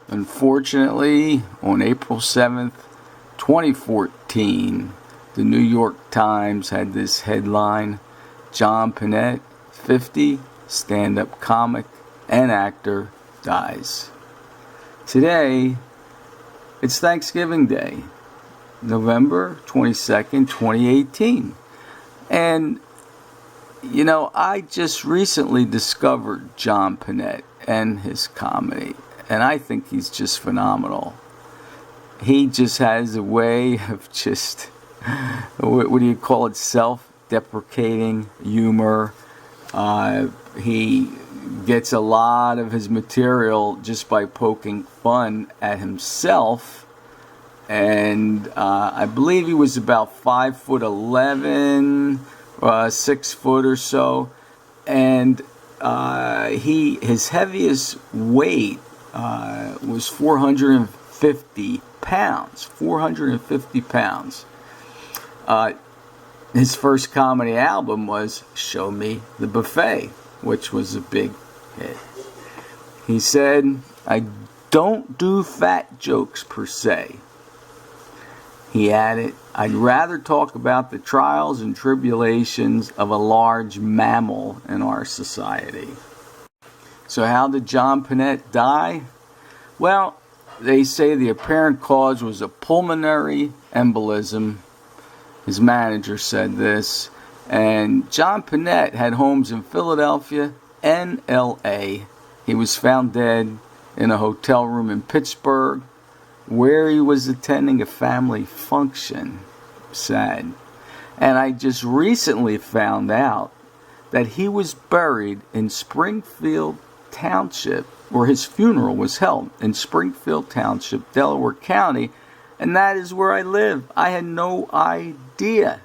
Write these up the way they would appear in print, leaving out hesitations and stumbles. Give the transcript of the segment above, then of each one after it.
Unfortunately, on April 7th, 2014, the New York Times had this headline: John Pinette, 50, stand-up comic and actor, dies. Today, it's Thanksgiving Day, November 22nd, 2018. And, you know, I just recently discovered John Pinette and his comedy, and I think he's just phenomenal. He just has a way of just, what do you call it, self-deprecating humor. He gets a lot of his material just by poking fun at himself. And I believe he was about 5'11", 6 foot or so. And his heaviest weight was 450 pounds. 450 pounds. His first comedy album was Show Me the Buffet, which was a big hit. He said, "I don't do fat jokes per se." He added, "I'd rather talk about the trials and tribulations of a large mammal in our society." So how did John Pinette die? Well, they say the apparent cause was a pulmonary embolism. His manager said this. And John Pinette had homes in Philadelphia and L.A. He was found dead in a hotel room in Pittsburgh, where he was attending a family function. Sad. And I just recently found out that he was buried in Springfield Township, where his funeral was held, in Springfield Township, Delaware County, and that is where I live. I had no idea.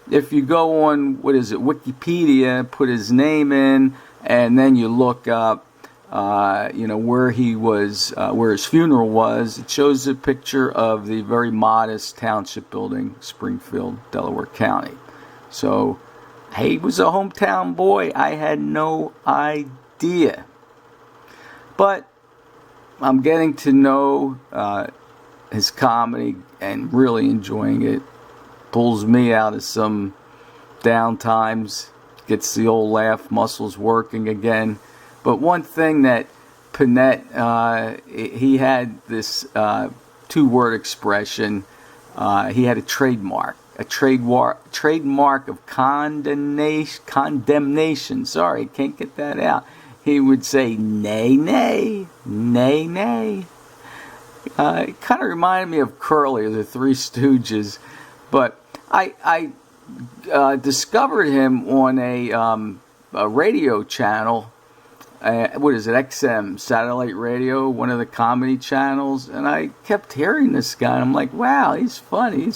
If you go on, Wikipedia, put his name in, and then you look up, where he was, where his funeral was, it shows a picture of the very modest township building, Springfield, Delaware County. So, he was a hometown boy. I had no idea. But I'm getting to know his comedy and really enjoying it. Pulls me out of some down times, gets the old laugh muscles working again. But one thing that Pinette, he had this two-word expression. He had a trademark of condemnation. Sorry, can't get that out. He would say, nay, nay, nay, nay. It kind of reminded me of Curly, the Three Stooges. But I discovered him on a radio channel. XM, satellite radio, one of the comedy channels. And I kept hearing this guy. And I'm like, wow, he's funny.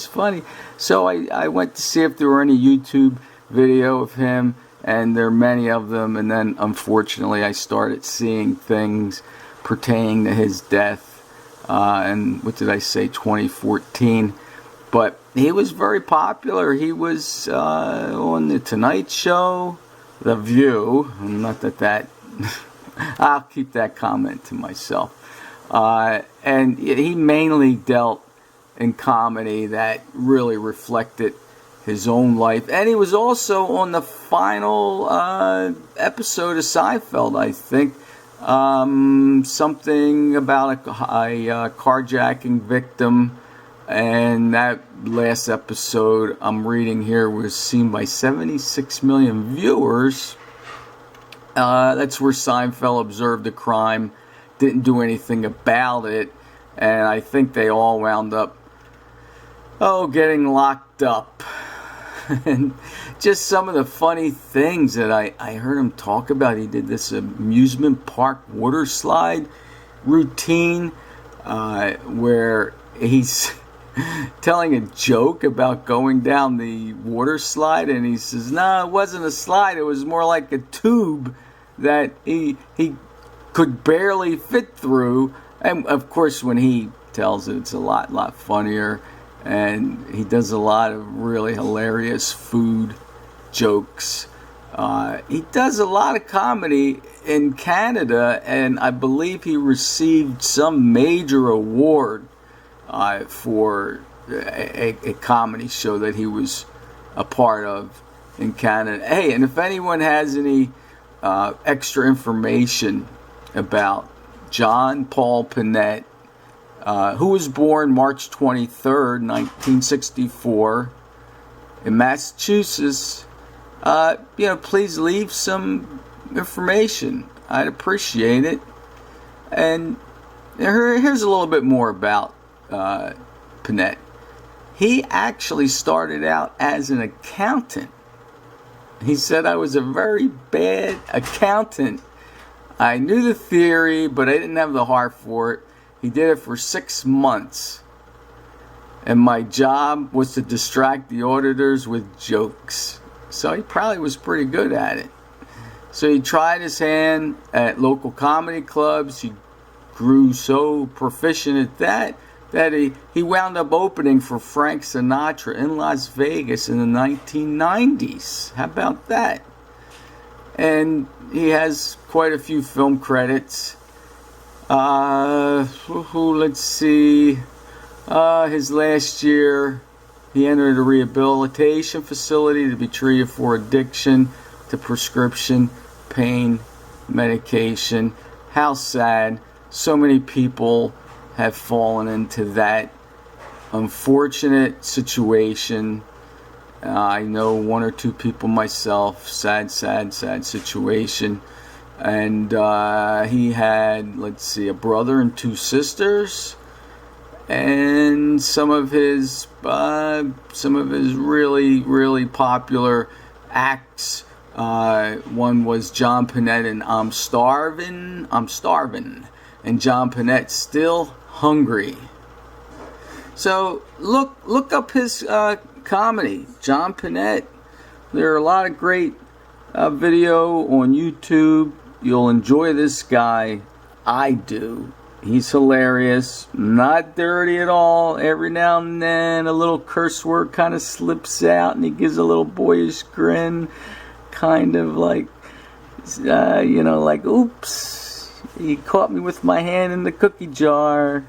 So I went to see if there were any YouTube video of him. And there are many of them. And then, unfortunately, I started seeing things pertaining to his death. And what did I say, 2014. But he was very popular. He was on The Tonight Show, The View. Not that I'll keep that comment to myself. And he mainly dealt in comedy that really reflected his own life. And he was also on the final episode of Seinfeld, I think. Something about a carjacking victim. And that last episode I'm reading here was seen by 76 million viewers. That's where Seinfeld observed the crime, didn't do anything about it, and I think they all wound up, getting locked up. And just some of the funny things that I heard him talk about. He did this amusement park water slide routine where he's telling a joke about going down the water slide, and he says, no, it wasn't a slide, it was more like a tube that he could barely fit through. And of course, when he tells it, it's a lot funnier, and he does a lot of really hilarious food jokes. He does a lot of comedy in Canada, and I believe he received some major award for a comedy show that he was a part of in Canada. Hey, and if anyone has any extra information about John Paul Pinette, who was born March 23rd, 1964, in Massachusetts, please leave some information. I'd appreciate it. And here's a little bit more about Pinette. He actually started out as an accountant. He said, I was a very bad accountant. I knew the theory, but I didn't have the heart for it. He did it for 6 months. And my job was to distract the auditors with jokes. So he probably was pretty good at it. So he tried his hand at local comedy clubs. He grew so proficient at that he wound up opening for Frank Sinatra in Las Vegas in the 1990s. How about that? And he has quite a few film credits. Let's see. His last year, he entered a rehabilitation facility to be treated for addiction to prescription pain medication. How sad. So many people have fallen into that unfortunate situation. I know 1 or 2 people myself. Sad situation. And he had, let's see, a brother and 2 sisters. And some of his really, really popular acts. One was John Pinette and I'm Starvin', and John Pinette Still Hungry. So look up his comedy, John Pinette. There are a lot of great video on YouTube. You'll enjoy this guy. I do. He's hilarious, not dirty at all. Every now and then a little curse word kind of slips out and he gives a little boyish grin, kind of like, like, oops, he caught me with my hand in the cookie jar.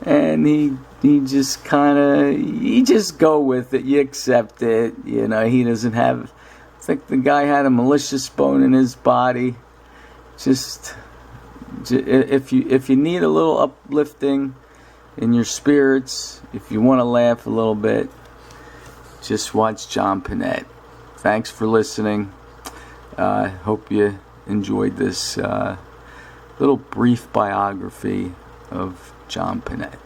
And he just you just go with it, you accept it. He doesn't have, it's like the guy had a malicious bone in his body. Just if you need a little uplifting in your spirits, if you want to laugh a little bit, just watch John Pinette. Thanks for listening. Hope you enjoyed this little brief biography of John Pinette.